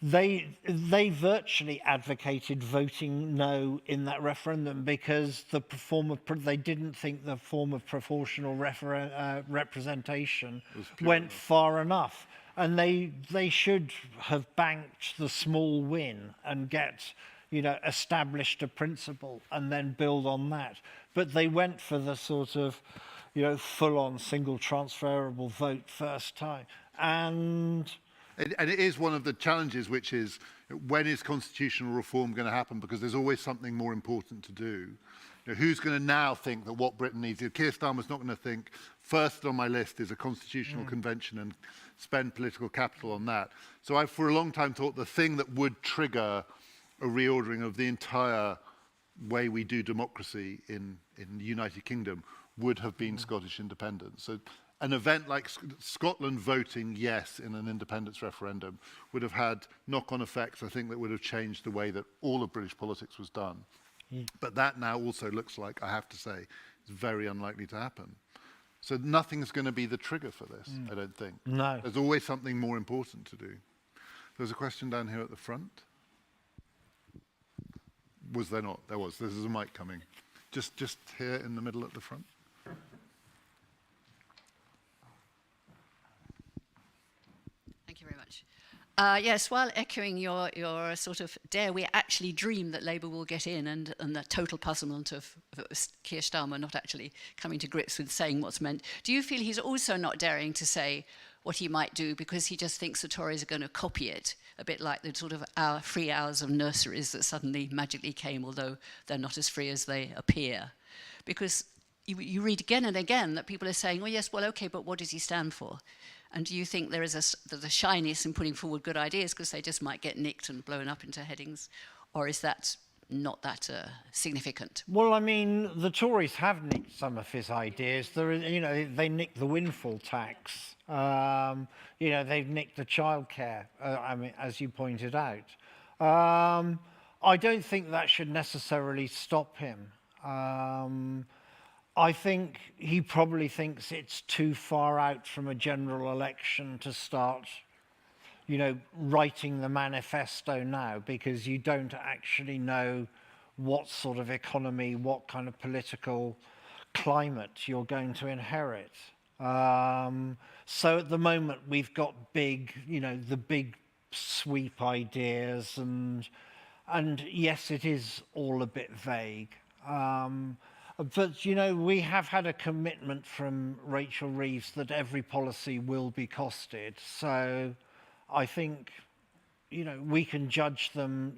they virtually advocated voting no in that referendum, because they didn't think the form of proportional representation went far enough, and they should have banked the small win and established a principle and then build on that. But they went for the sort of, full-on single transferable vote first time, and it is one of the challenges, which is, when is constitutional reform going to happen? Because there's always something more important to do. Who's going to now think that what Britain needs? Keir Starmer's not going to think, first on my list is a constitutional convention and spend political capital on that. So I've for a long time thought the thing that would trigger a reordering of the entire way we do democracy in the United Kingdom would have been Scottish independence. So an event like Scotland voting yes in an independence referendum would have had knock-on effects, I think, that would have changed the way that all of British politics was done. But that now also looks like, I have to say, is very unlikely to happen. So nothing's going to be the trigger for this, I don't think. No. There's always something more important to do. There's a question down here at the front. Was there not? There was. There's a mic coming. Just here in the middle at the front. Thank you very much. Yes, while echoing your sort of dare we actually dream that Labour will get in, and the total puzzlement of Keir Starmer not actually coming to grips with saying what's meant, do you feel he's also not daring to say what he might do because he just thinks the Tories are going to copy it, a bit like the sort of free hours of nurseries that suddenly magically came, although they're not as free as they appear? Because you read again and again that people are saying, oh yes, well, okay, but what does he stand for? And do you think there's a shyness in putting forward good ideas because they just might get nicked and blown up into headings? Or is that not that significant? Well, I mean, the Tories have nicked some of his ideas. They nicked the windfall tax. They've nicked the childcare, as you pointed out. I don't think that should necessarily stop him. I think he probably thinks it's too far out from a general election to start, writing the manifesto now, because you don't actually know what sort of economy, what kind of political climate you're going to inherit. So at the moment we've got the big sweep ideas, and yes, it is all a bit vague. But, we have had a commitment from Rachel Reeves that every policy will be costed. So I think, we can judge them,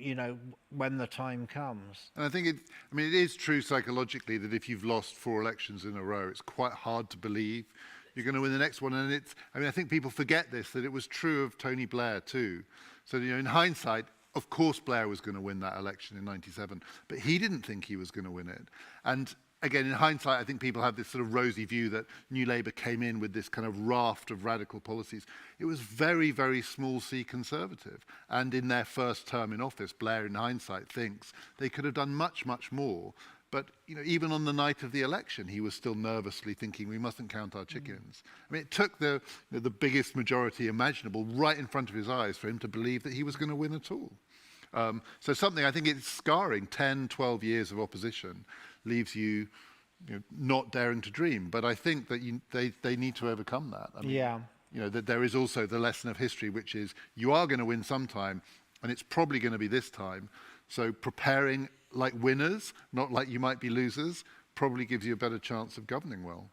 when the time comes. And I think it is true psychologically that if you've lost 4 elections in a row, it's quite hard to believe you're going to win the next one. And I think people forget this, that it was true of Tony Blair too. So, in hindsight, of course Blair was going to win that election in '97, but he didn't think he was going to win it. And again, in hindsight, I think people have this sort of rosy view that New Labour came in with this kind of raft of radical policies. It was very, very small c conservative. And in their first term in office, Blair, in hindsight, thinks they could have done much, much more. But even on the night of the election, he was still nervously thinking, we mustn't count our chickens. It took the biggest majority imaginable right in front of his eyes for him to believe that he was going to win at all. So something, I think it's scarring. 10, 12 years of opposition leaves you, not daring to dream. But I think that they need to overcome that. That there is also the lesson of history, which is you are going to win sometime, and it's probably going to be this time. So preparing like winners, not like you might be losers, probably gives you a better chance of governing well.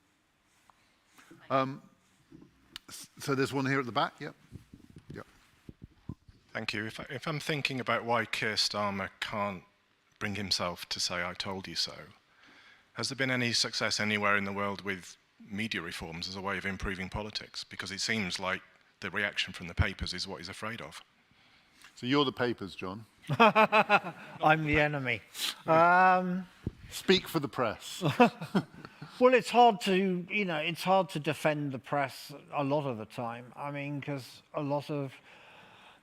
So there's one here at the back. Yep. Thank you. If I'm thinking about why Keir Starmer can't bring himself to say, I told you so, has there been any success anywhere in the world with media reforms as a way of improving politics? Because it seems like the reaction from the papers is what he's afraid of. So you're the papers, John. I'm the enemy. Speak for the press. Well, it's hard to defend the press a lot of the time. Because a lot of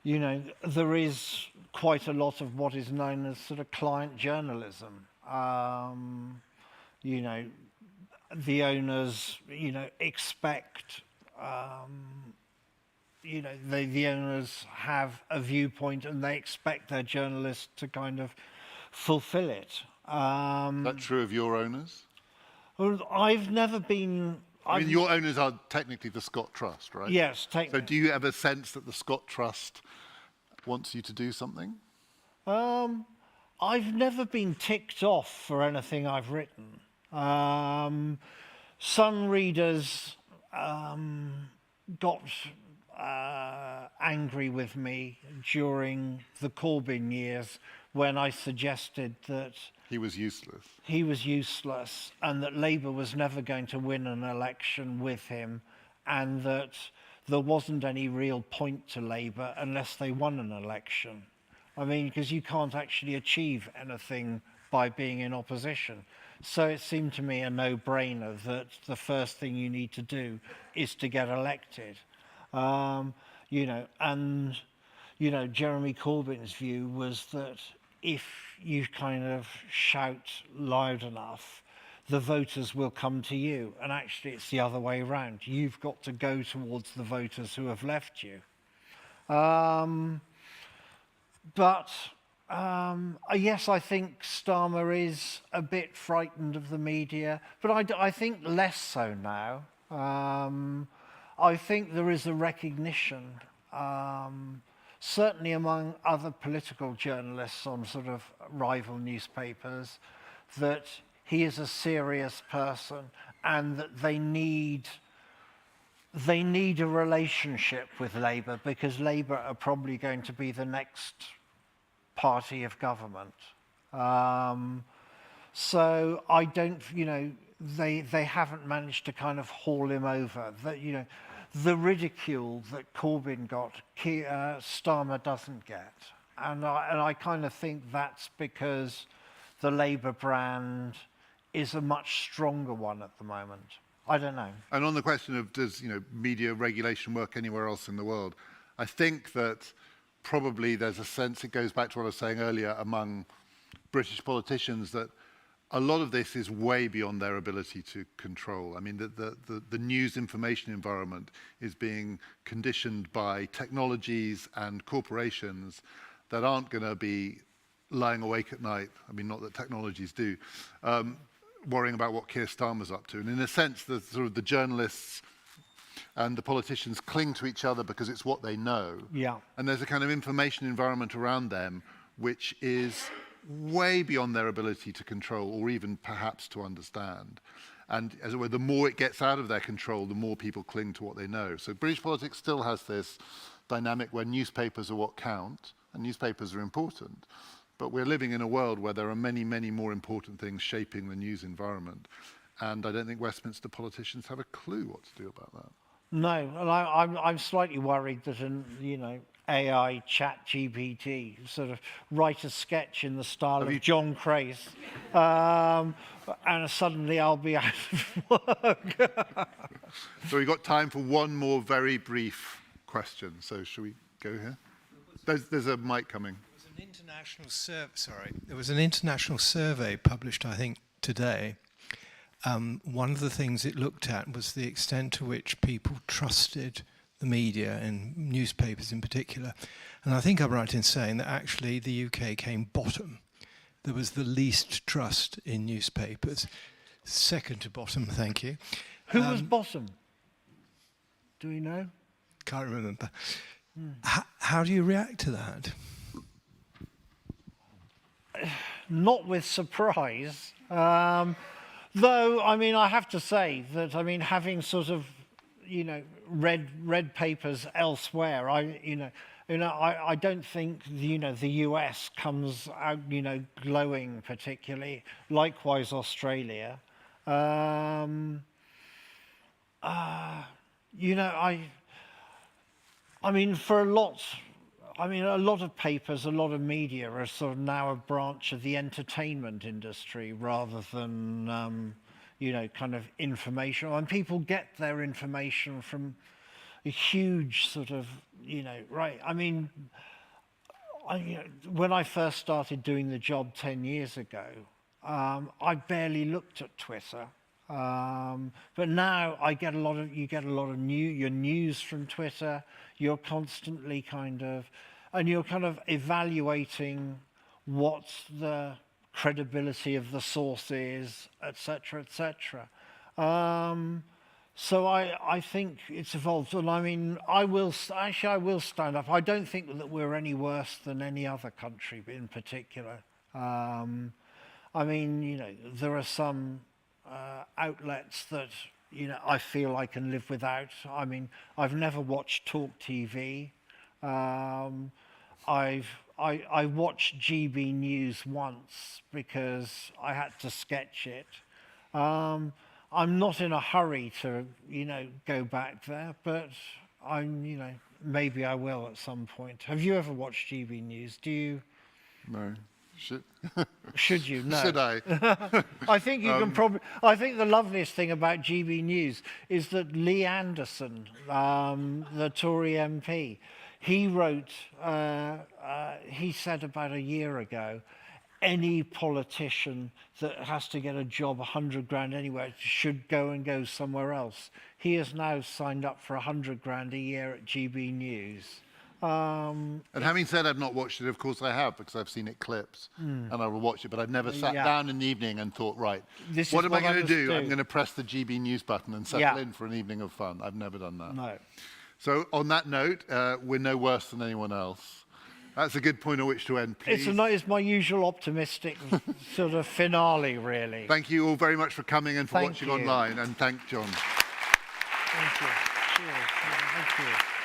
you know, there is quite a lot of what is known as sort of client journalism. You know, the owners, you know, expect, you know, the owners have a viewpoint and they expect their journalists to kind of fulfill it. Is that true of your owners? Well, I've never been... I mean, your owners are technically the Scott Trust, right? Yes, So technically. do you ever sense that the Scott Trust wants you to do something? I've never been ticked off for anything I've written. Some readers got angry with me during the Corbyn years when I suggested that He was useless. he was useless and that Labour was never going to win an election with him, and that there wasn't any real point to Labour unless they won an election. I mean, because you can't actually achieve anything by being in opposition. So it seemed to me a no-brainer that the first thing you need to do is to get elected. You know, and, you know, Jeremy Corbyn's view was that if you kind of shout loud enough, the voters will come to you. And actually it's the other way around. You've got to go towards the voters who have left you. Yes, I think Starmer is a bit frightened of the media, but I think less so now. I think there is a recognition, certainly among other political journalists on sort of rival newspapers, that he is a serious person and that they need a relationship with Labour, because Labour are probably going to be the next party of government. So I don't, you know, they haven't managed to kind of haul him over. That, you know, the ridicule that Corbyn got, Starmer doesn't get. And I kind of think that's because the Labour brand is a much stronger one at the moment. I don't know. And on the question of does, you know, media regulation work anywhere else in the world, I think that probably there's a sense, it goes back to what I was saying earlier, among British politicians, that a lot of this is way beyond their ability to control. I mean, the news information environment is being conditioned by technologies and corporations that aren't going to be lying awake at night. I mean, not that technologies do, worrying about what Keir Starmer's up to. And in a sense, the sort of the journalists and the politicians cling to each other because it's what they know. Yeah. And there's a kind of information environment around them which is way beyond their ability to control or even perhaps to understand. And as it were, the more it gets out of their control, the more people cling to what they know. So British politics still has this dynamic where newspapers are what count, and newspapers are important. But we're living in a world where there are many, many more important things shaping the news environment. And I don't think Westminster politicians have a clue what to do about that. No, and I'm slightly worried that you know, AI chat GPT sort of write a sketch in the style of John Crace, and suddenly I'll be out of work. So we've got time for one more very brief question. So shall we go here? There's a mic coming. There was an international survey published, I think, today. One of the things it looked at was the extent to which people trusted the media and newspapers in particular. And I think I'm right in saying that actually the UK came bottom. There was the least trust in newspapers. Second to bottom, thank you. Who was bottom? Do we know? Can't remember. How do you react to that? Not with surprise. Though, I mean, I have to say that, I mean, having sort of, you know, read papers elsewhere, I don't think, you know, the US comes out, you know, glowing particularly. Likewise, Australia. You know, I mean, for a lot of papers, a lot of media are sort of now a branch of the entertainment industry rather than, you know, kind of information. And people get their information from, huge sort of, right. I mean, when I first started doing the job 10 years ago, I barely looked at Twitter. But now you get a lot of your news from Twitter. You're constantly you're kind of evaluating what the credibility of the source is, etc., etc. So I think it's evolved, and I mean, I will stand up. I don't think that we're any worse than any other country in particular. I mean, there are some outlets that I feel I can live without. I mean, I've never watched Talk TV. I watched GB News once because I had to sketch it. I'm not in a hurry to, go back there, but maybe I will at some point. Have you ever watched GB News? Do you? No. Should you? No. Should I? I think you can probably. I think the loveliest thing about GB News is that Lee Anderson, the Tory MP, he wrote. He said about a year ago, any politician that has to get a job 100 grand anywhere should go somewhere else. He has now signed up for 100 grand a year at GB News. And having said I've not watched it, of course I have, because I've seen it clips, and I will watch it, but I've never sat down in the evening and thought, right, what am I going to do? I'm going to press the GB News button and settle in for an evening of fun. I've never done that. No. So on that note, we're no worse than anyone else. That's a good point on which to end, please. It's my usual optimistic sort of finale, really. Thank you all very much for coming and for watching online, and thank John. Thank you. Cheers. Thank you.